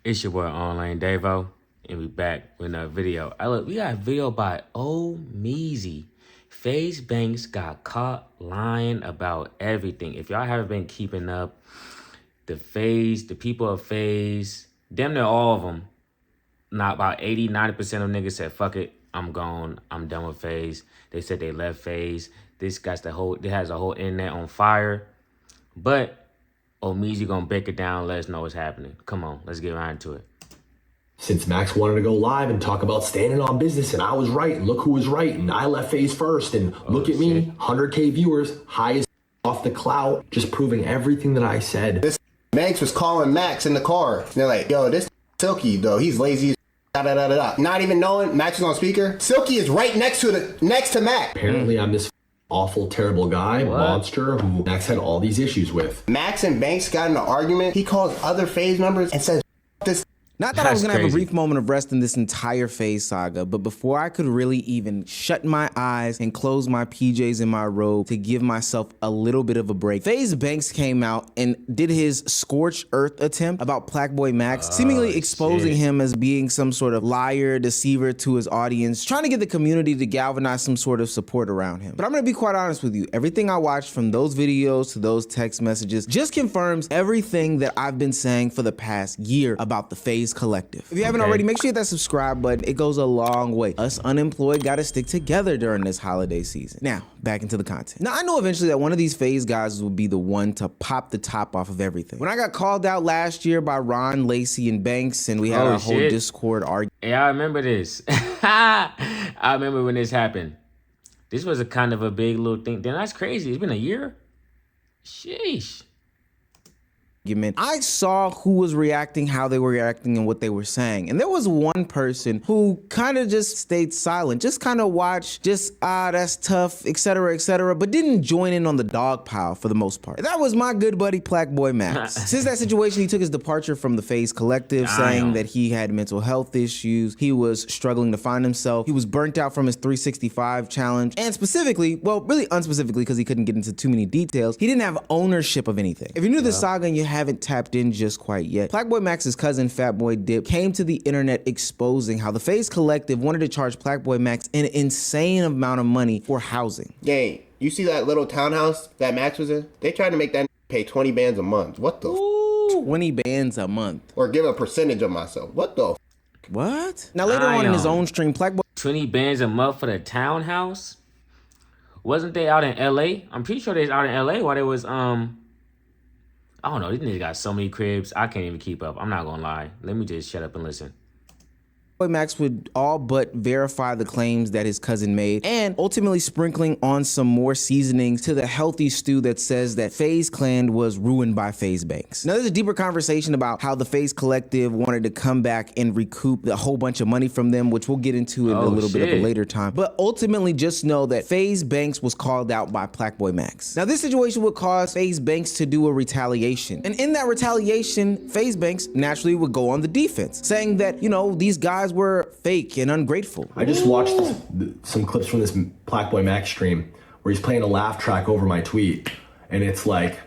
It's your boy Online Davo, and we back with another video. We got a video by Meezy. Faze Banks got caught lying about everything. If y'all haven't been keeping up, the people of Faze, damn near all of them, not about 80-90% of niggas said, fuck it, I'm gone, I'm done with Faze. They said they left Faze. This has the whole internet on fire. But Meezy gonna break it down, let us know what's happening. Come on, let's get right into it. Since Max wanted to go live and talk about standing on business, and I was right, and look who was right, and I left Faze first, and look at me, 100K viewers, highest off the clout, just proving everything that I said. This Max was calling Max in the car. They're like, yo, this Silky, though, he's lazy. Not even knowing Max is on speaker. Silky is right next to Max. Apparently, I'm this awful, terrible guy, monster, who Max had all these issues with. Max and Banks got in an argument. He calls other Faze members and says, this. Not that I was gonna have a brief moment of rest in this entire Faze saga, but before I could really even shut my eyes and close my PJs in my robe to give myself a little bit of a break, Faze Banks came out and did his scorched earth attempt about PlaqueBoyMax, seemingly exposing him as being some sort of liar, deceiver to his audience, trying to get the community to galvanize some sort of support around him. But I'm gonna be quite honest with you, everything I watched from those videos to those text messages just confirms everything that I've been saying for the past year about the Faze collective. If you haven't already, make sure you hit that subscribe button. It goes a long way. Us unemployed gotta stick together during this holiday season. Now, back into the content. Now, I know eventually that one of these Faze guys will be the one to pop the top off of everything. When I got called out last year by Ron, Lacey, and Banks, and we had a whole Discord argument. Hey, I remember this. I remember when this happened. This was a kind of a big little thing. Then that's crazy. It's been a year? Sheesh. I saw who was reacting, how they were reacting, and what they were saying. And there was one person who kind of just stayed silent, just kind of watched, that's tough, etc., but didn't join in on the dog pile for the most part. That was my good buddy PlaqueBoyMax. Since that situation, he took his departure from the Faze collective, saying that he had mental health issues, he was struggling to find himself, he was burnt out from his 365 challenge, and specifically, well, really unspecifically, because he couldn't get into too many details, he didn't have ownership of anything. If you knew this saga and you haven't tapped in just quite yet, PlaqueBoyMax's cousin Fatboy Dip came to the internet exposing how the Faze collective wanted to charge PlaqueBoyMax an insane amount of money for housing. Gang, you see that little townhouse that Max was in? They tried to make that pay 20 bands a month. What the? 20 bands a month. Or give a percentage of myself. What the? What? Now later on in his own stream, 20 bands a month for the townhouse? Wasn't they out in LA? I'm pretty sure they was out in LA while they was I don't know, these niggas got so many cribs, I can't even keep up. I'm not gonna lie. Let me just shut up and listen. Max would all but verify the claims that his cousin made, and ultimately sprinkling on some more seasonings to the healthy stew that says that Faze Clan was ruined by Faze Banks. Now there's a deeper conversation about how the Faze collective wanted to come back and recoup a whole bunch of money from them, which we'll get into in a little bit of a later time. But ultimately just know that Faze Banks was called out by PlaqueBoyMax. Now this situation would cause Faze Banks to do a retaliation. And in that retaliation, Faze Banks naturally would go on the defense, saying that, you know, these guys were fake and ungrateful. I just watched some clips from this PlaqueBoyMax stream where he's playing a laugh track over my tweet, and it's like,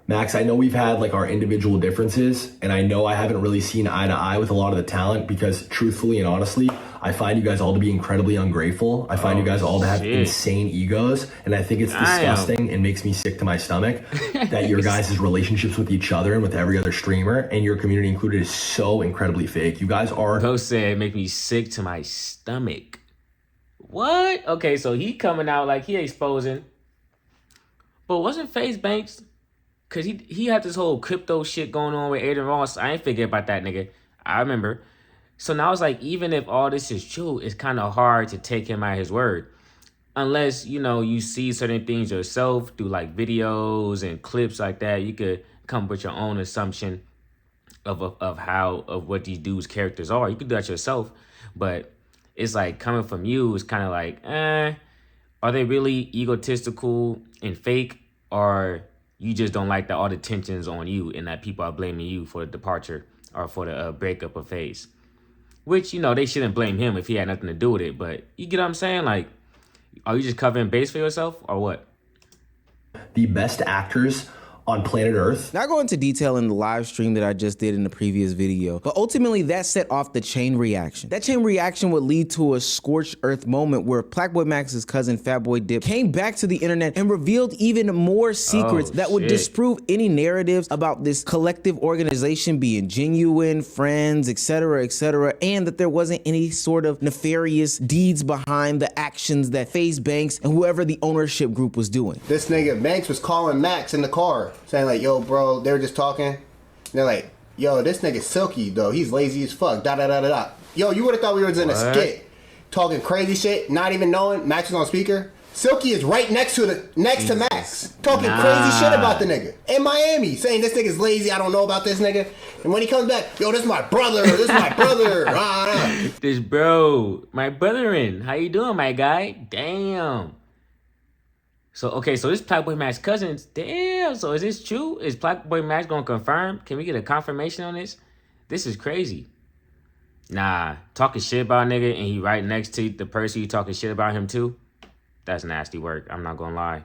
Max, I know we've had like our individual differences, and I know I haven't really seen eye to eye with a lot of the talent because truthfully and honestly, I find you guys all to be incredibly ungrateful. I find you guys all to have insane egos, and I think it's disgusting and makes me sick to my stomach that your guys' relationships with each other and with every other streamer and your community included is so incredibly fake. You guys are... Go said make me sick to my stomach. What? Okay, so he coming out like he exposing. But wasn't Faze Banks... Because he had this whole crypto shit going on with Aiden Ross. I ain't forget about that nigga. I remember. So now it's like, even if all this is true, it's kind of hard to take him at his word. Unless, you know, you see certain things yourself through like videos and clips like that. You could come up with your own assumption of what these dudes' characters are. You could do that yourself. But it's like coming from you, it's kind of like, are they really egotistical and fake? Or you just don't like that all the tension's on you and that people are blaming you for the departure or for the breakup of Faze. Which, you know, they shouldn't blame him if he had nothing to do with it. But you get what I'm saying? Like, are you just covering base for yourself or what? The best actors on planet Earth. Not go into detail in the live stream that I just did in the previous video, but ultimately that set off the chain reaction. That chain reaction would lead to a scorched earth moment where PlaqueBoyMax's cousin Fatboy Dip came back to the internet and revealed even more secrets that would disprove any narratives about this collective organization being genuine, friends, etc., and that there wasn't any sort of nefarious deeds behind the actions that Faze Banks and whoever the ownership group was doing. This nigga Banks was calling Max in the car, saying like, yo, bro, they were just talking. And they're like, yo, this nigga's silky, though. He's lazy as fuck. Da da da da da. Yo, you would have thought we were in a skit, talking crazy shit, not even knowing Max was on speaker. Silky is right next to Max, talking crazy shit about the nigga in Miami, saying this nigga's lazy. I don't know about this nigga. And when he comes back, yo, this is my brother. This is my brother. This bro, my brother-in. How you doing, my guy? Damn. So, okay, so this PlaqueBoyMax cousins. Damn, so is this true? Is PlaqueBoyMax going to confirm? Can we get a confirmation on this? This is crazy. Nah, talking shit about a nigga and he right next to the person you talking shit about him too? That's nasty work. I'm not going to lie.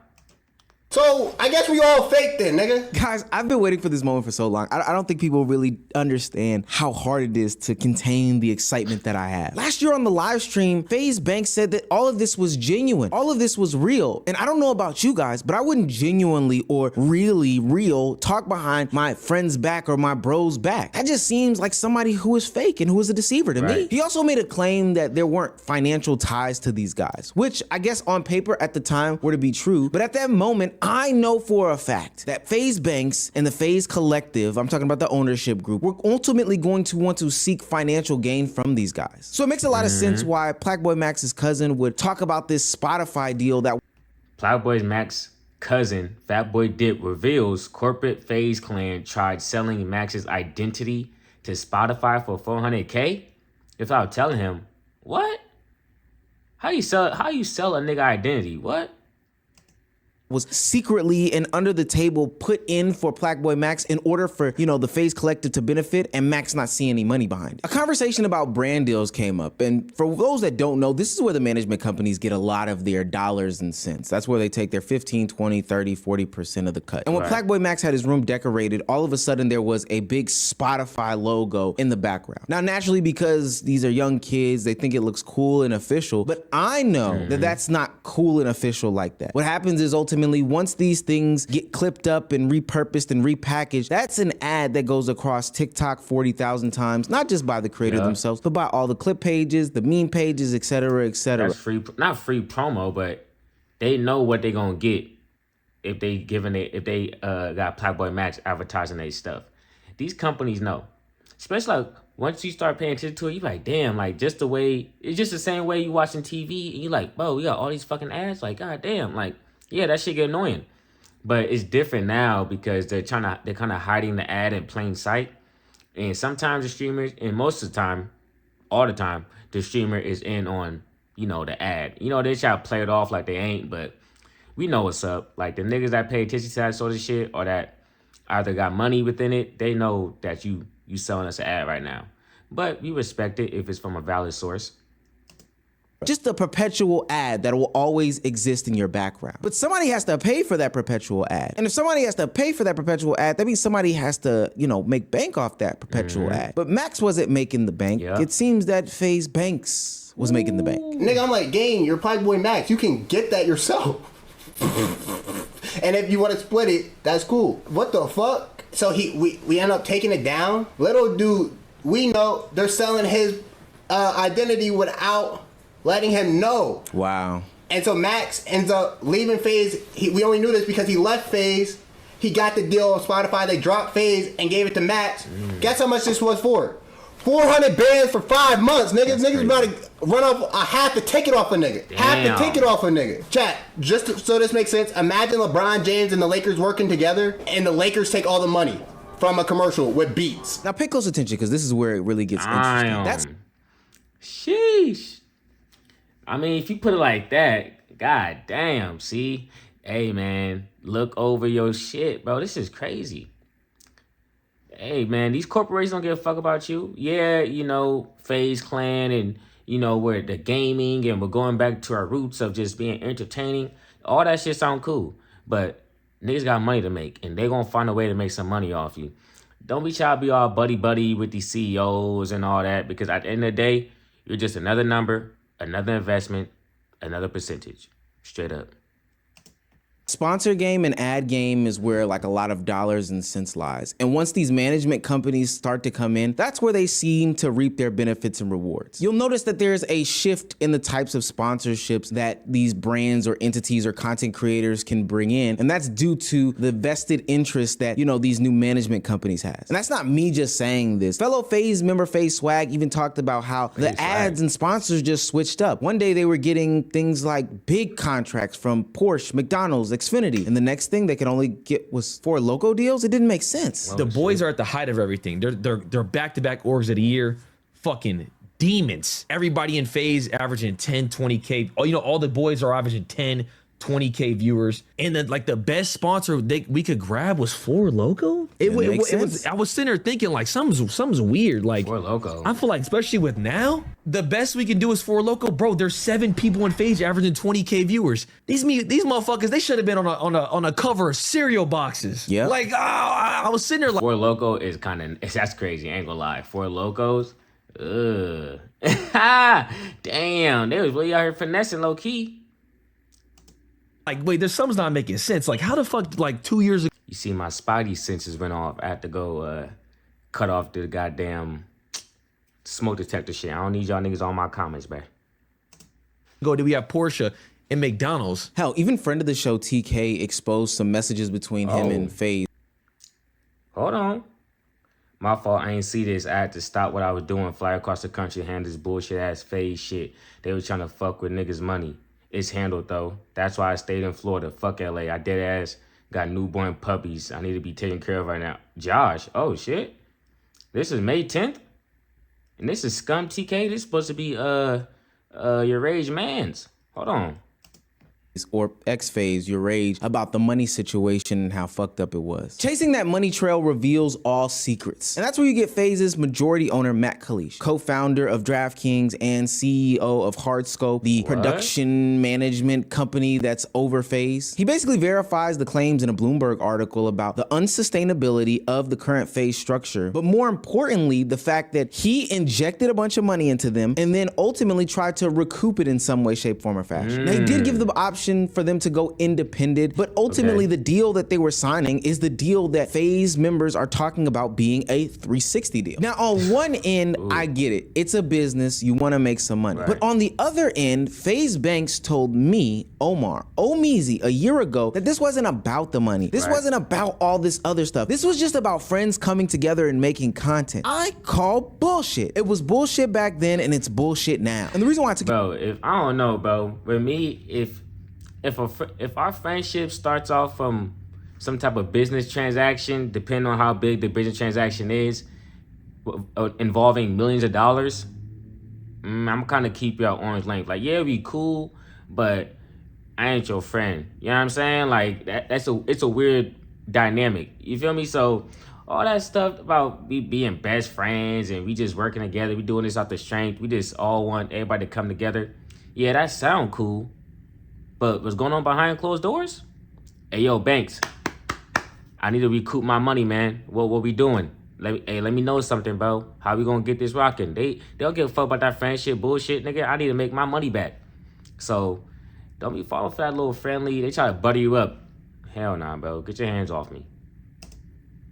So, I guess we all fake then, nigga. Guys, I've been waiting for this moment for so long. I don't think people really understand how hard it is to contain the excitement that I have. Last year on the live stream, Faze Banks said that all of this was genuine. All of this was real. And I don't know about you guys, but I wouldn't genuinely or really real talk behind my friend's back or my bro's back. That just seems like somebody who is fake and who is a deceiver to me. He also made a claim that there weren't financial ties to these guys, which I guess on paper at the time were to be true. But at that moment, I know for a fact that Faze Banks and the Faze Collective, I'm talking about the ownership group, were ultimately going to want to seek financial gain from these guys. So it makes a lot of sense why PlaqueBoyMax's cousin would talk about this Spotify deal that PlaqueBoyMax's cousin, Fatboy Dip, reveals corporate Faze clan tried selling Max's identity to Spotify for $400K without telling him. What? How you sell a nigga identity? What? Was secretly and under the table put in for PlaqueBoyMax in order for, you know, the Faze Collective to benefit and Max not see any money behind it. A conversation about brand deals came up, and for those that don't know, this is where the management companies get a lot of their dollars and cents. That's where they take their 15, 20, 30, 40% of the cut. And when PlaqueBoyMax had his room decorated, all of a sudden there was a big Spotify logo in the background. Now, naturally, because these are young kids, they think it looks cool and official, but I know that that's not cool and official like that. What happens is ultimately, once these things get clipped up and repurposed and repackaged, that's an ad that goes across TikTok 40,000 times, not just by the creator themselves, but by all the clip pages, the meme pages, etc., etc. That's free, not free promo, but they know what they're gonna get if they got PlaqueBoyMax advertising their stuff. These companies know, especially like once you start paying attention to it, you're like, damn, like just the way, it's just the same way you watching TV and you're like, bro, we got all these fucking ads, like, god damn, like, yeah, that shit get annoying. But it's different now because they're kind of hiding the ad in plain sight. And sometimes the streamers, and most of the time, all the time, the streamer is in on, you know, the ad. You know, they try to play it off like they ain't, but we know what's up. Like the niggas that pay attention to that sort of shit or that either got money within it, they know that you selling us an ad right now. But we respect it if it's from a valid source. Just a perpetual ad that will always exist in your background. But somebody has to pay for that perpetual ad. And if somebody has to pay for that perpetual ad, that means somebody has to, you know, make bank off that perpetual ad. But Max wasn't making the bank. It seems that Faze Banks was making the bank. Nigga, I'm like, gang, you're PlaqueBoyMax. You can get that yourself. And if you want to split it, that's cool. What the fuck? So we end up taking it down. Little dude, we know they're selling his identity without letting him know. Wow. And so Max ends up leaving Faze. We only knew this because he left Faze. He got the deal on Spotify. They dropped Faze and gave it to Max. Guess how much this was for? 400 bands for 5 months, niggas. Niggas about to run off a half the ticket off a nigga. Damn. Half the ticket off a nigga. Chat, so this makes sense, imagine LeBron James and the Lakers working together and the Lakers take all the money from a commercial with beats. Now pay close attention because this is where it really gets interesting. Sheesh. I mean, if you put it like that, god damn, see? Hey, man, look over your shit, bro. This is crazy. Hey, man, these corporations don't give a fuck about you. Yeah, you know, Faze Clan and, you know, we're the gaming and we're going back to our roots of just being entertaining. All that shit sound cool. But niggas got money to make, and they gonna find a way to make some money off you. Don't be trying to be all buddy with these CEOs and all that, because at the end of the day, you're just another number, another investment, another percentage. Straight up. Sponsor game and ad game is where like a lot of dollars and cents lies. And once these management companies start to come in, that's where they seem to reap their benefits and rewards. You'll notice that there's a shift in the types of sponsorships that these brands or entities or content creators can bring in. And that's due to the vested interest that, you know, these new management companies has. And that's not me just saying this. Fellow Faze member Faze Swag even talked about how the ads and sponsors just switched up. One day they were getting things like big contracts from Porsche, McDonald's, Xfinity, and the next thing they could only get was 4 logo deals. It didn't make sense. The boys are at the height of everything. They're back-to-back orgs of the year, fucking demons. Everybody in Faze averaging 10, 20K. Oh, you know, all the boys are averaging 10, 20K viewers. And then like the best sponsor we could grab was 4 Loco. It was. I was sitting there thinking like something's weird. Like 4 Loco. I feel like especially with now, the best we can do is 4 Loco, bro. There's 7 people in Faze averaging 20K viewers. These motherfuckers, they should have been on a cover of cereal boxes. Yeah. Like I was sitting there like 4 Loco is kind of, that's crazy. I ain't gonna lie. 4 Locos. Ugh. Damn, they was really out here finessing low key. wait, there's something's not making sense. Like how the fuck like 2 years ago? You see, my spidey senses went off. I had to go cut off the goddamn smoke detector shit. I don't need y'all niggas on my comments, man. Did we have Porsche and McDonald's? Hell, even friend of the show TK exposed some messages between him and Faze. Hold on. My fault, I ain't see this. I had to stop what I was doing, fly across the country, handle this bullshit ass Faze shit. They was trying to fuck with niggas' money. It's handled though. That's why I stayed in Florida. Fuck LA. I dead ass got newborn puppies I need to be taken care of right now. Josh, oh shit. This is May 10th? And this is Scum TK? This is supposed to be your rage man's. Hold on. Or X-Faze, your rage about the money situation and how fucked up it was. Chasing that money trail reveals all secrets. And that's where you get Faze's majority owner, Matt Kalish, co-founder of DraftKings and CEO of Hardscope, the production management company that's over Faze. He basically verifies the claims in a Bloomberg article about the unsustainability of the current Faze structure, but more importantly, the fact that he injected a bunch of money into them and then ultimately tried to recoup it in some way, shape, form, or fashion. Now, he did give the option for them to go independent, but ultimately the deal that they were signing is the deal that Faze members are talking about being a 360 deal. Now, on one end, I get it. It's a business. You want to make some money. But on the other end, Faze Banks told me, Omar Omeezy, a year ago that this wasn't about the money. This wasn't about all this other stuff. This was just about friends coming together and making content. I call bullshit. It was bullshit back then and it's bullshit now. And the reason why I took Bro, I don't know, bro. With me, if our friendship starts off from some type of business transaction, depending on how big the business transaction is, involving millions of dollars, I'm kind of keep you at arm's length. Like, yeah, we cool, but I ain't your friend. You know what I'm saying? Like it's a weird dynamic. You feel me? So all that stuff about we being best friends and we just working together, we doing this out the strength, we just all want everybody to come together. Yeah, that sound cool. But what's going on behind closed doors? Hey, yo, Banks, I need to recoup my money, man. What we doing? Let me know something, bro. How we gonna get this rocking? They don't give a fuck about that friendship bullshit, nigga. I need to make my money back. So don't be falling for that little friendly. They try to butter you up. Hell nah, bro. Get your hands off me.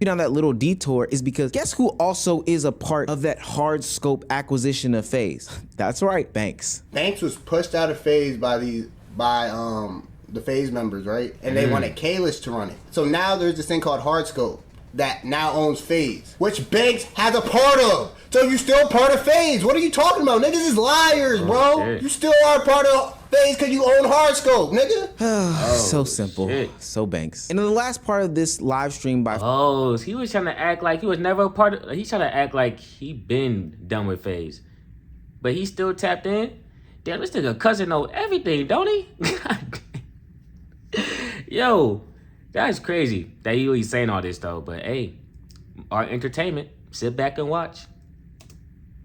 Down that little detour is because guess who also is a part of that Hardscope acquisition of Faze? That's right, Banks. Banks was pushed out of Faze by the Faze members, right? And they wanted Kalish to run it. So now there's this thing called Hardscope that now owns Faze, which Banks has a part of. So you still part of Faze. What are you talking about? Niggas is liars, bro. Shit. You still are part of Faze because you own Hardscope, nigga. So simple. Shit. So Banks. And in the last part of this live stream by Oh, he was trying to act like he was never a part of. He's trying to act like he been done with Faze, but he still tapped in. Damn, this nigga cousin know everything, don't he? Yo, that's crazy that he's saying all this though. But hey, our entertainment. Sit back and watch.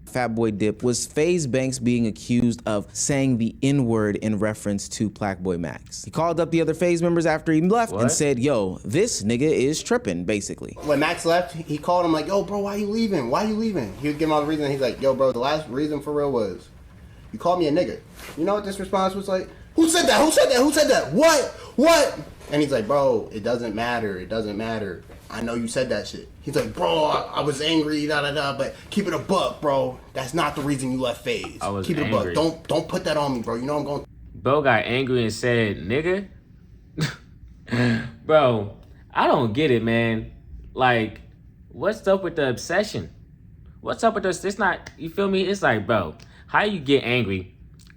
Fat Boy Dip, was Faze Banks being accused of saying the N-word in reference to PlaqueBoyMax. He called up the other Faze members after he left and said, yo, this nigga is tripping, basically. When Max left, he called him like, yo, bro, why you leaving? Why you leaving? He would give him all the reason. He's like, yo, bro, the last reason for real was, you called me a nigga. You know what this response was like? Who said that? Who said that? Who said that? What? And he's like, bro, it doesn't matter. It doesn't matter. I know you said that shit. He's like, bro, I was angry, but keep it a buck, bro. That's not the reason you left Faze. I was keep it angry. a buck. Don't put that on me, bro. You know I'm going. Bro got angry and said, nigga. Bro, I don't get it, man. Like, what's up with the obsession? What's up with this? It's not, you feel me? It's like, bro, how you get angry?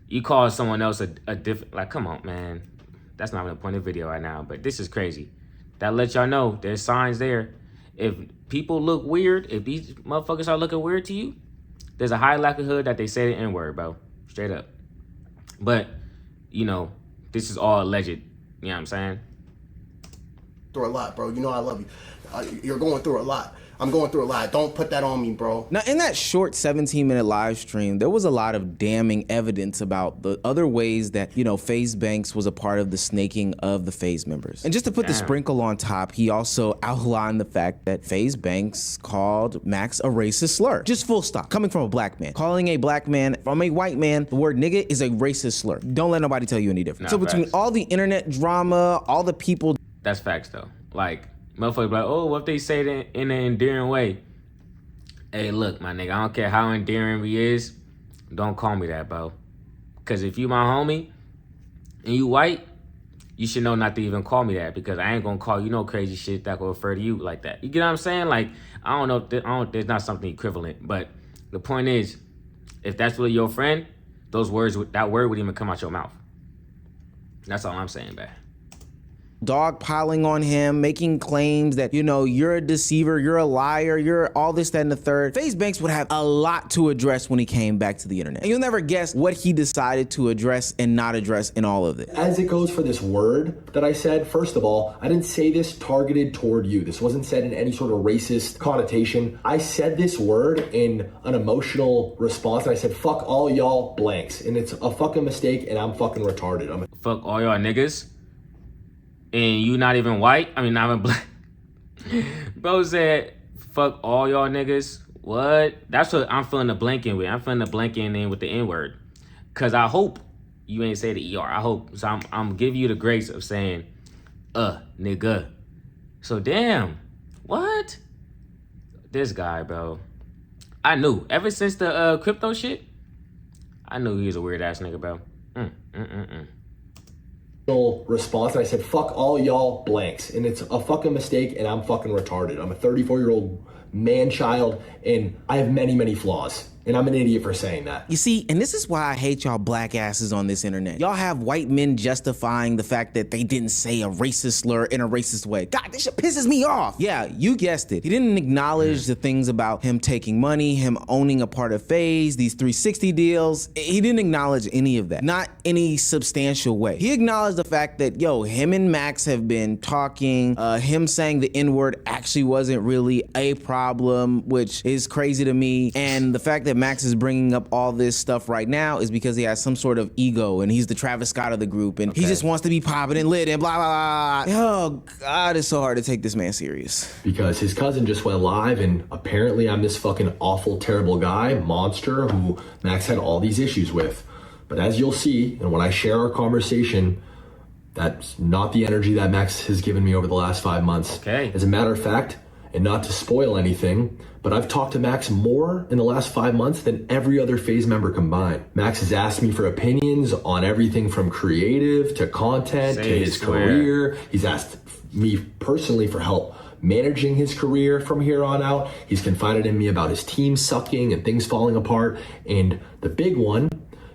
You call someone else a different, like, come on, man. That's not even the point of the video right now, but this is crazy. That lets y'all know there's signs there. If people look weird, if these motherfuckers are looking weird to you, there's a high likelihood that they say the N-word, bro. Straight up. But, you know, this is all alleged. You know what I'm saying? Through a lot, bro. You know I love you. You're going through a lot. I'm going through a lot. Don't put that on me, bro. Now, in that short 17-minute live stream, there was a lot of damning evidence about the other ways that, you know, Faze Banks was a part of the snaking of the Faze members. And just to put the sprinkle on top, he also outlined the fact that Faze Banks called Max a racist slur. Just full stop. Coming from a black man. Calling a black man from a white man, the word nigga is a racist slur. Don't let nobody tell you any different. So between all the internet drama, all the people... That's facts, though. Like, motherfuckers be like, oh, what if they say it in an endearing way? Hey, look, my nigga, I don't care how endearing we is. Don't call me that, bro. Because if you my homie and you white, you should know not to even call me that, because I ain't going to call you no crazy shit that will refer to you like that. You get what I'm saying? Like, I don't know. There's not something equivalent. But the point is, if that's really your friend, that word would even come out your mouth. That's all I'm saying, man. Dogpiling on him, making claims that, you know, you're a deceiver, you're a liar, you're all this, that, and the third. Faze Banks would have a lot to address when he came back to the internet. And you'll never guess what he decided to address and not address in all of it. As it goes for this word that I said, first of all, I didn't say this targeted toward you. This wasn't said in any sort of racist connotation. I said this word in an emotional response, and I said, fuck all y'all blanks. And it's a fucking mistake, and I'm fucking retarded. Fuck all y'all niggas. And you not even white? I mean, not even black. Bro said, fuck all y'all niggas. What? That's what I'm feeling the blanking with. I'm feeling the blanking in with the N-word. Because I hope you ain't say the ER. I hope. So I'm giving you the grace of saying, nigga. So damn. What? This guy, bro. I knew. Ever since the crypto shit, I knew he was a weird ass nigga, bro. Response, and I said, fuck all y'all blanks, and it's a fucking mistake, and I'm fucking retarded. I'm a 34-year-old man-child, and I have many, many flaws, and I'm an idiot for saying that. You see, and this is why I hate y'all black asses on this internet. Y'all have white men justifying the fact that they didn't say a racist slur in a racist way. God, this shit pisses me off. Yeah, you guessed it. He didn't acknowledge the things about him taking money, him owning a part of Faze, these 360 deals. He didn't acknowledge any of that. Not any substantial way. He acknowledged the fact that, yo, him and Max have been talking. Him saying the N-word actually wasn't really a problem, which is crazy to me. And the fact that Max is bringing up all this stuff right now is because he has some sort of ego, and he's the Travis Scott of the group, and he just wants to be popping and lit and blah, blah, blah. Oh, God, it's so hard to take this man serious. Because his cousin just went live, and apparently I'm this fucking awful, terrible guy, monster, who Max had all these issues with. But as you'll see, and when I share our conversation, that's not the energy that Max has given me over the last 5 months. Okay. As a matter of fact, and not to spoil anything, but I've talked to Max more in the last 5 months than every other Faze member combined. Max has asked me for opinions on everything from creative to content to his career. He's asked me personally for help managing his career from here on out. He's confided in me about his team sucking and things falling apart. And the big one,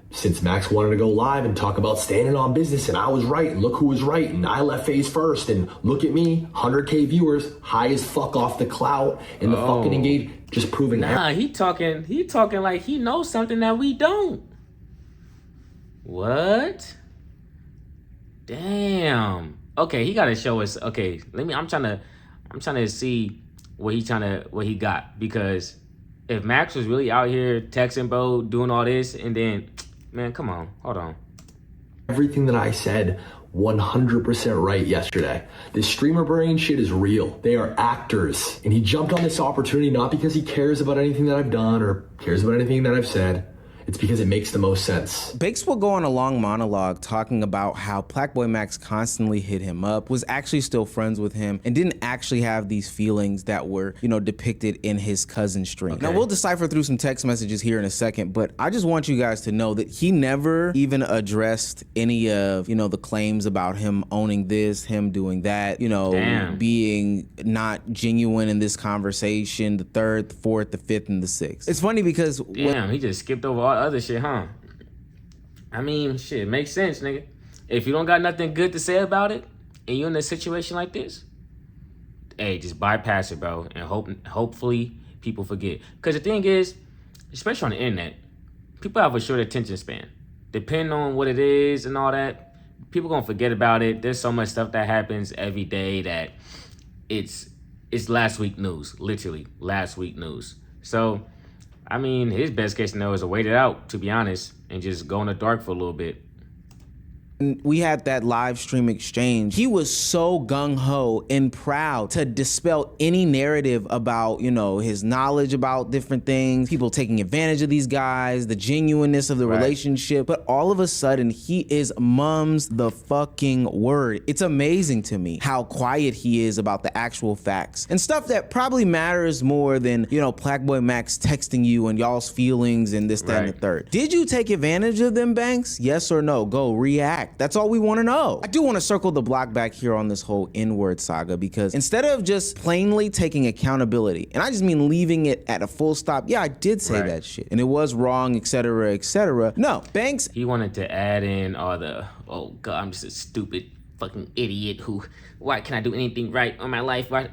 since Max wanted to go live and talk about standing on business, and I was right, and look who was right, and I left Faze first, and look at me, 100K viewers, high as fuck off the clout, and the fucking engage, just proving that. He talking like he knows something that we don't. What? Damn. Okay, he gotta show us. Okay, I'm trying to see what he got, because if Max was really out here texting, bro, doing all this, and then, man, come on, hold on. Everything that I said 100% right yesterday. This streamer brain shit is real. They are actors. And he jumped on this opportunity not because he cares about anything that I've done or cares about anything that I've said. It's because it makes the most sense. Banks will go on a long monologue talking about how PlaqueBoyMax constantly hit him up, was actually still friends with him, and didn't actually have these feelings that were, depicted in his cousin stream. Okay. Now, we'll decipher through some text messages here in a second, but I just want you guys to know that he never even addressed any of, the claims about him owning this, him doing that, being not genuine in this conversation, the third, the fourth, the fifth, and the sixth. It's funny because... Damn, he just skipped over all other shit, huh? I mean, shit, it makes sense, nigga. If you don't got nothing good to say about it, and you're in a situation like this, hey, just bypass it, bro, and hopefully people forget. Because the thing is, especially on the internet, people have a short attention span. Depending on what it is and all that, people gonna forget about it. There's so much stuff that happens every day that it's last week news, literally last week news. So, I mean, his best case scenario is to wait it out, to be honest, and just go in the dark for a little bit. We had that live stream exchange. He was so gung-ho and proud to dispel any narrative about, his knowledge about different things, people taking advantage of these guys, the genuineness of the relationship. But all of a sudden, he is mum's the fucking word. It's amazing to me how quiet he is about the actual facts and stuff that probably matters more than, PlaqueBoyMax texting you and y'all's feelings and this, that, and the third. Did you take advantage of them, Banks? Yes or no? Go react. That's all we want to know. I do want to circle the block back here on this whole N-word saga because instead of just plainly taking accountability, and I just mean leaving it at a full stop, yeah, I did say that shit, and it was wrong, etc., etc. No, Banks... He wanted to add in all the, oh, God, I'm just a stupid fucking idiot who, why can't I do anything right on my life? Why?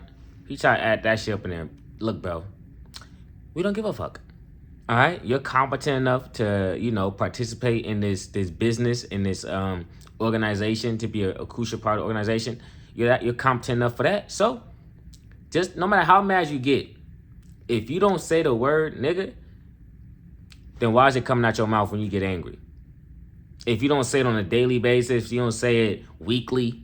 He tried to add that shit up in there. Look, bro, we don't give a fuck. All right, you're competent enough to, participate in this business, in this organization, to be a crucial part of the organization. You're competent enough for that. So, just no matter how mad you get, if you don't say the word nigga, then why is it coming out your mouth when you get angry? If you don't say it on a daily basis, if you don't say it weekly,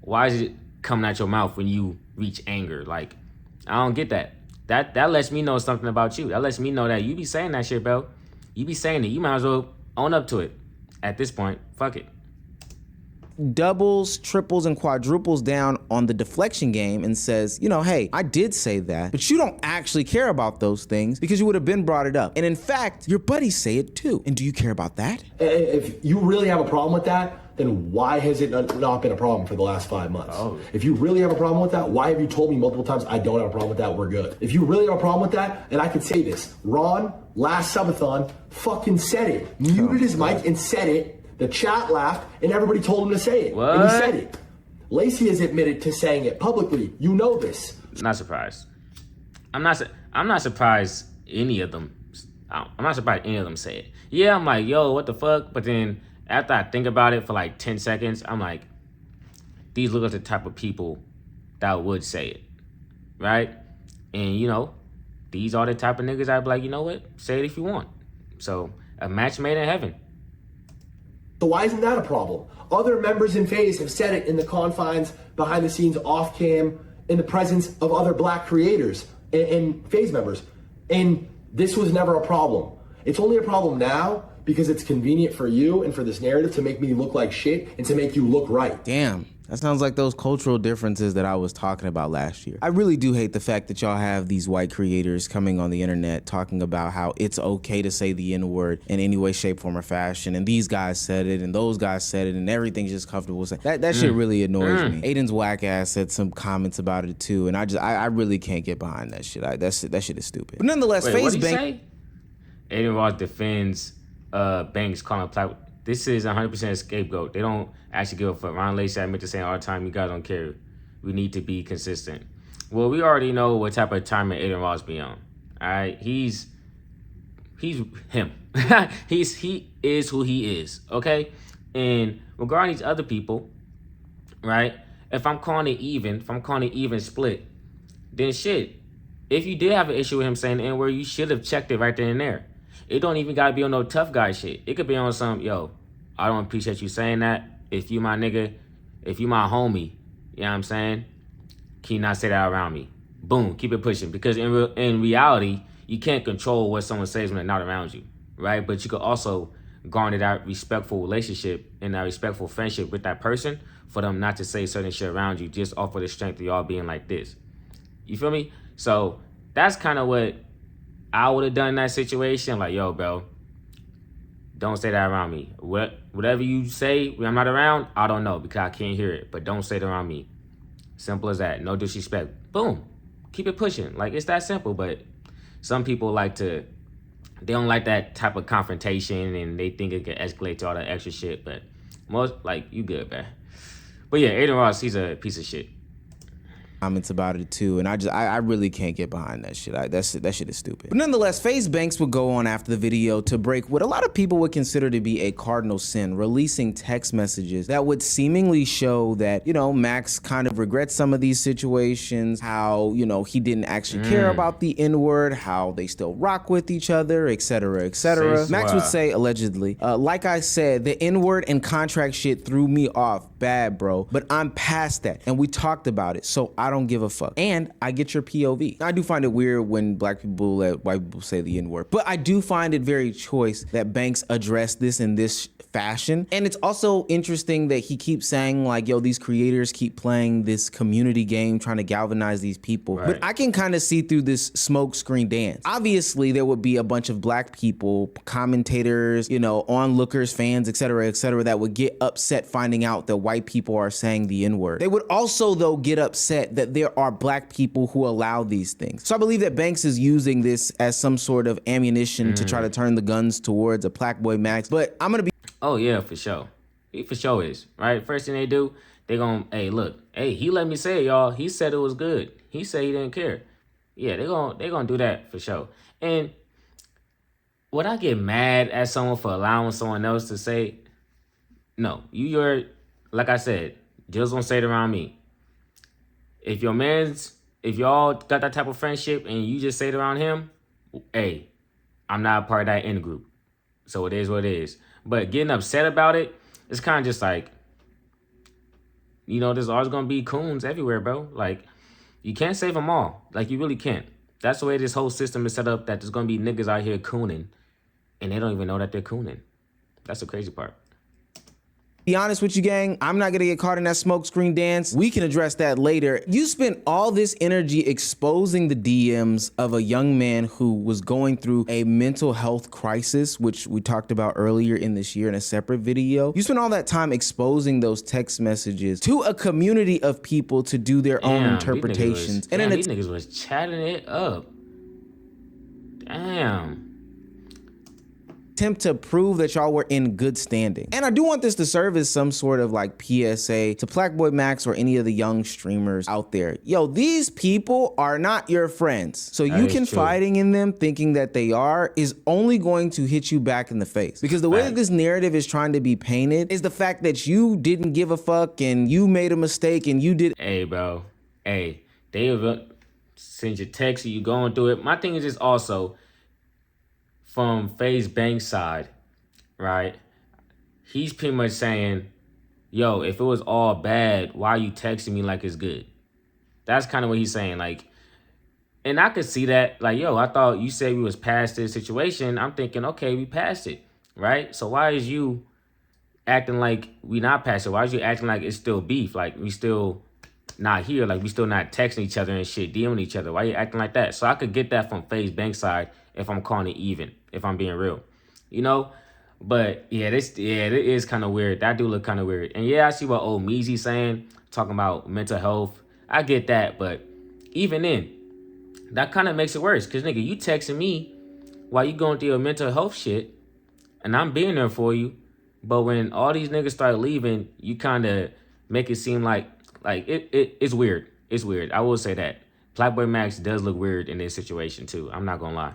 why is it coming out your mouth when you reach anger? Like, I don't get that. That lets me know something about you. That lets me know that you be saying that shit, bro. You be saying it. You might as well own up to it. At this point, fuck it. Doubles, triples, and quadruples down on the deflection game and says, hey, I did say that, but you don't actually care about those things because you would have been brought it up. And in fact, your buddies say it too. And do you care about that? If you really have a problem with that, then why has it not been a problem for the last 5 months? Oh. If you really have a problem with that, why have you told me multiple times I don't have a problem with that, we're good? If you really have a problem with that, and I can say this, Ron, last subathon, fucking said it. Muted his mic and said it. The chat laughed, and everybody told him to say it. What? And he said it. Lacey has admitted to saying it publicly. You know this. Not surprised. I'm not surprised any of them. I'm not surprised any of them say it. Yeah, I'm like, yo, what the fuck? But then after I think about it for like 10 seconds, I'm like, these look like the type of people that would say it, right? And these are the type of niggas I'd be like, you know what? Say it if you want. So a match made in heaven. So why isn't that a problem? Other members in Faze have said it in the confines, behind the scenes, off cam, in the presence of other black creators and Faze members. And this was never a problem. It's only a problem now because it's convenient for you and for this narrative to make me look like shit and to make you look right. Damn. That sounds like those cultural differences that I was talking about last year. I really do hate the fact that y'all have these white creators coming on the internet talking about how it's okay to say the N-word in any way, shape, form, or fashion. And these guys said it, and those guys said it, and everything's just comfortable saying. That shit really annoys me. Aiden's whack ass said some comments about it too, and I really can't get behind that shit. That shit is stupid. But nonetheless, Wait, Faze Banks. Say? Aiden Ross defends Banks calling Plaque. This is 100% a scapegoat. They don't actually give a fuck. Ron Lacey admit to saying all the time, you guys don't care. We need to be consistent. Well, we already know what type of time Aiden Ross be on. All right, he's him. he is who he is. Okay, and regarding these other people, right? If I'm calling it even split, then shit, if you did have an issue with him saying the N-word, you should have checked it right then and there. It don't even gotta be on no tough guy shit. It could be on some, yo, I don't appreciate you saying that. If you my nigga, if you my homie, you know what I'm saying? Can you not say that around me? Boom, keep it pushing. Because in reality, you can't control what someone says when they're not around you, right? But you could also garner that respectful relationship and that respectful friendship with that person for them not to say certain shit around you just off of the strength of y'all being like this. You feel me? So that's kind of what I would have done in that situation. Like, yo, bro, don't say that around me. Whatever you say when I'm not around, I don't know because I can't hear it. But don't say it around me. Simple as that. No disrespect. Boom. Keep it pushing. Like, it's that simple. But some people they don't like that type of confrontation and they think it can escalate to all that extra shit. But most, like, you good, man. But yeah, Aiden Ross, he's a piece of shit. Comments about it too, and I really can't get behind that shit. That shit is stupid. But nonetheless, Faze Banks would go on after the video to break what a lot of people would consider to be a cardinal sin, releasing text messages that would seemingly show that, you know, Max kind of regrets some of these situations, how, you know, he didn't actually care about the N-word, how they still rock with each other, etc., etc. Max would say, allegedly, like I said, the N-word and contract shit threw me off bad, bro, but I'm past that, and we talked about it, so I don't give a fuck. And I get your POV. I do find it weird when black people let white people say the N-word, but I do find it very choice that Banks addressed this in this fashion. And it's also interesting that he keeps saying like, yo, these creators keep playing this community game trying to galvanize these people. Right. But I can kind of see through this smoke screen dance. Obviously, there would be a bunch of black people, commentators, you know, onlookers, fans, etc., that would get upset finding out that white people are saying the N-word. They would also, though, get upset that there are black people who allow these things. So I believe that Banks is using this as some sort of ammunition to try to turn the guns towards a PlaqueBoyMax. But I'm gonna be... Oh yeah, for sure. He for sure is, right? First thing they do, they gonna, hey, look, hey, he let me say it, y'all. He said it was good. He said he didn't care. Yeah, they gonna do that for sure. And would I get mad at someone for allowing someone else to say, no, you're, like I said, just don't say it around me. If y'all got that type of friendship and you just say it around him, hey, I'm not a part of that in group. So it is what it is. But getting upset about it, it's kind of just like, you know, there's always going to be coons everywhere, bro. Like, you can't save them all. Like, you really can't. That's the way this whole system is set up, that there's going to be niggas out here cooning, and they don't even know that they're cooning. That's the crazy part. Be honest with you, gang, I'm not gonna get caught in that smoke screen dance. We can address that later. You spent all this energy exposing the DMs of a young man who was going through a mental health crisis, which we talked about earlier in this year in a separate video. You spent all that time exposing those text messages to a community of people to do their own interpretations. These niggas was chatting it up. Damn. Attempt to prove that y'all were in good standing. And I do want this to serve as some sort of like PSA to PlaqueBoyMax or any of the young streamers out there. Yo, these people are not your friends. So you confiding in them thinking that they are is only going to hit you back in the face. Because the way that this narrative is trying to be painted is the fact that you didn't give a fuck and you made a mistake and you did. Hey, bro. Hey, they will send you text, you going through it. My thing is just also, from Faze Banks' side, right? He's pretty much saying, yo, if it was all bad, why are you texting me like it's good? That's kind of what he's saying. Like, and I could see that. Like, yo, I thought you said we was past this situation. I'm thinking, okay, we passed it, right? So why is you acting like we not past it? Why is you acting like it's still beef? Like, we still not here. Like, we still not texting each other and shit, DMing each other. Why you acting like that? So I could get that from Faze Banks' side if I'm calling it even, if I'm being real, you know? But yeah, it is kind of weird. That do look kind of weird. And yeah, I see what old Meezy saying, talking about mental health. I get that, but even then, that kind of makes it worse. Cause nigga, you texting me while you going through your mental health shit, and I'm being there for you. But when all these niggas start leaving, you kind of make it seem like it's weird. It's weird. I will say that. PlaqueBoyMax does look weird in this situation too. I'm not gonna lie.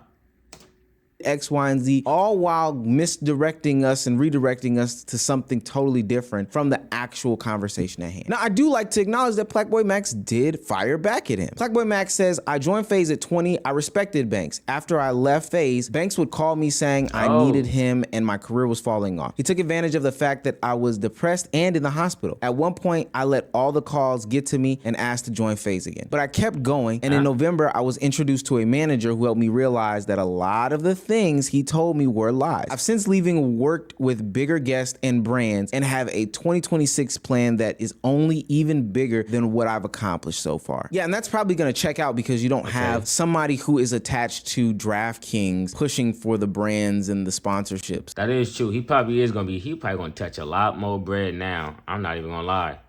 X, Y, and Z, all while misdirecting us and redirecting us to something totally different from the actual conversation at hand. Now, I do like to acknowledge that PlaqueBoyMax did fire back at him. PlaqueBoyMax says, I joined Faze at 20. I respected Banks. After I left Faze, Banks would call me saying I needed him and my career was falling off. He took advantage of the fact that I was depressed and in the hospital. At one point, I let all the calls get to me and asked to join Faze again. But I kept going, and in November, I was introduced to a manager who helped me realize that a lot of the things he told me were lies. I've since leaving worked with bigger guests and brands and have a 2026 plan that is only even bigger than what I've accomplished so far. Yeah, and that's probably gonna check out because you don't have somebody who is attached to DraftKings pushing for the brands and the sponsorships. That is true. He probably gonna touch a lot more bread now. I'm not even gonna lie.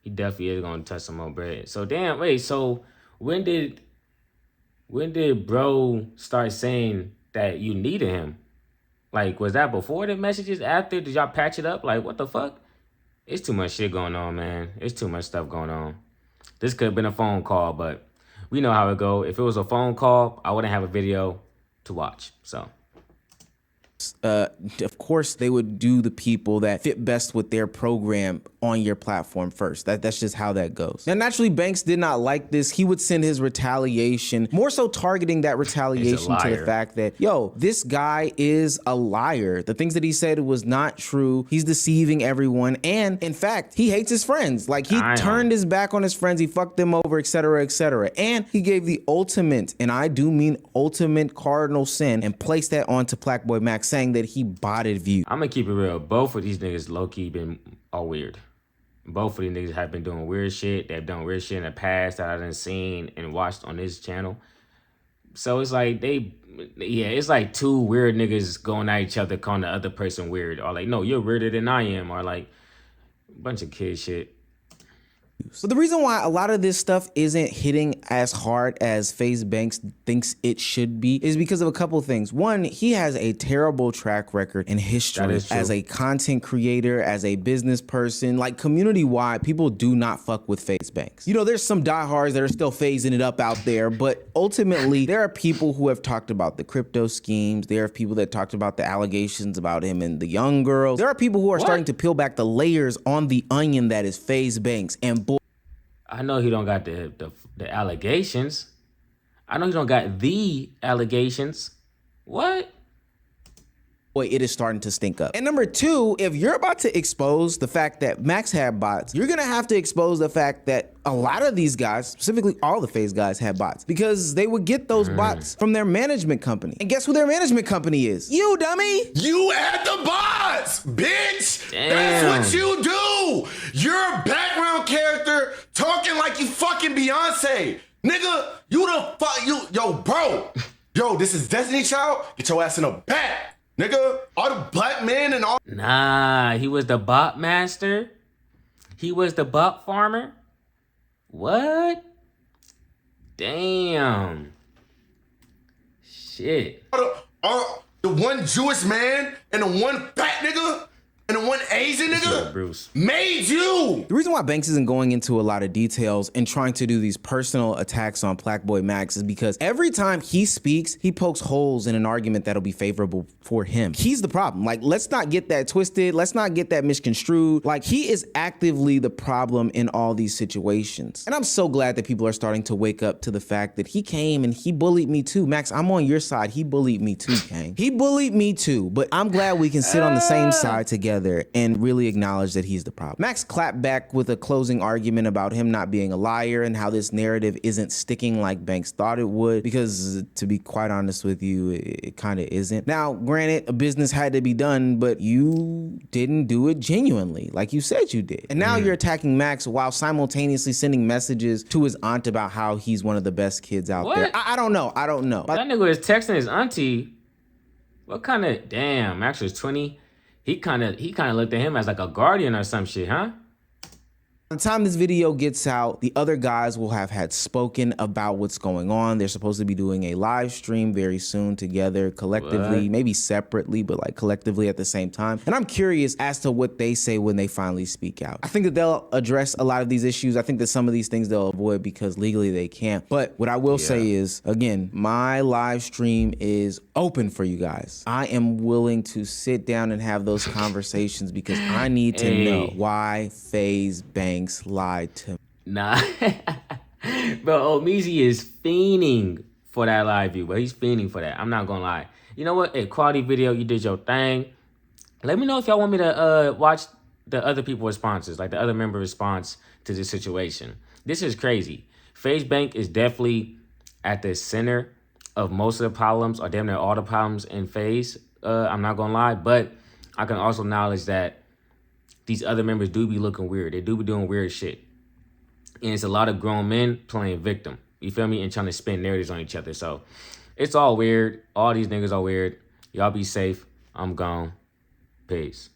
He definitely is gonna touch some more bread. So damn, wait, so when did bro start saying that you needed him? Like, was that before the messages? After? Did y'all patch it up? Like, what the fuck? It's too much shit going on, man. It's too much stuff going on. This could have been a phone call, but we know how it go. If it was a phone call, I wouldn't have a video to watch, so. Of course, they would do the people that fit best with their program on your platform first. That's just how that goes. Now, naturally, Banks did not like this. He would send his retaliation, more so targeting that retaliation to the fact that, yo, this guy is a liar. The things that he said was not true. He's deceiving everyone. And in fact, he hates his friends. Like, he turned his back on his friends. He fucked them over, etc., etc. And he gave the ultimate, and I do mean ultimate cardinal sin, and placed that onto PlaqueBoyMax, saying that he botted views. I'm gonna keep it real. Both of these niggas low-key been all weird. Both of these niggas have been doing weird shit. They've done weird shit in the past that I done seen and watched on this channel. So it's like it's like two weird niggas going at each other, calling the other person weird. Or like, no, you're weirder than I am. Or like, a bunch of kid shit. But the reason why a lot of this stuff isn't hitting as hard as Faze Banks thinks it should be is because of a couple of things. One, he has a terrible track record in history as a content creator, as a business person. Like, community-wide, people do not fuck with Faze Banks. You know, there's some diehards that are still phasing it up out there, but ultimately, there are people who have talked about the crypto schemes. There are people that talked about the allegations about him and the young girls. There are people who are starting to peel back the layers on the onion that is Faze Banks. And I know he don't got the allegations. I know he don't got the allegations. What? boy, it is starting to stink up. And number two, if you're about to expose the fact that Max had bots, you're gonna have to expose the fact that a lot of these guys, specifically all the Faze guys, had bots because they would get those bots from their management company. And guess who their management company is? You, dummy! You had the bots, bitch! Damn. That's what you do! You're a background character talking like you fucking Beyonce. Nigga, you the fuck, yo, bro. Yo, this is Destiny Child. Get your ass in a back. Nigga, all the black men and all. Nah, he was the bot master. He was the bot farmer. What? Damn. Shit. The one Jewish man and the one fat nigga and the one Asian nigga Bruce made you. The reason why Banks isn't going into a lot of details and trying to do these personal attacks on PlaqueBoyMax is because every time he speaks, he pokes holes in an argument that'll be favorable for him. He's the problem. Like, let's not get that twisted. Let's not get that misconstrued. Like, he is actively the problem in all these situations. And I'm so glad that people are starting to wake up to the fact that he came and he bullied me too. Max, I'm on your side. He bullied me too, Kang. He bullied me too, but I'm glad we can sit on the same side together and really acknowledge that he's the problem. Max clapped back with a closing argument about him not being a liar and how this narrative isn't sticking like Banks thought it would, because to be quite honest with you, it kind of isn't. Now, granted, a business had to be done, but you didn't do it genuinely like you said you did. And now you're attacking Max while simultaneously sending messages to his aunt about how he's one of the best kids out there. I don't know. That nigga was texting his auntie. What kind of, damn, Max was 20. He kind of looked at him as like a guardian or some shit, huh? By the time this video gets out, the other guys will have had spoken about what's going on. They're supposed to be doing a live stream very soon together, collectively, maybe separately, but like collectively at the same time. And I'm curious as to what they say when they finally speak out. I think that they'll address a lot of these issues. I think that some of these things they'll avoid because legally they can't. But what I will say is, again, my live stream is open for you guys. I am willing to sit down and have those conversations because I need to know why Faze Banks lied to me. Nah. Bro, Omizi is fiending for that live view, but he's fiending for that. I'm not gonna lie. You know what? A quality video, you did your thing. Let me know if y'all want me to watch the other people's responses, like the other member response to this situation. This is crazy. Faze Bank is definitely at the center of most of the problems, or damn near all the problems in Faze. I'm not gonna lie, but I can also acknowledge that these other members do be looking weird. They do be doing weird shit. And it's a lot of grown men playing victim. You feel me? And trying to spin narratives on each other. So it's all weird. All these niggas are weird. Y'all be safe. I'm gone. Peace.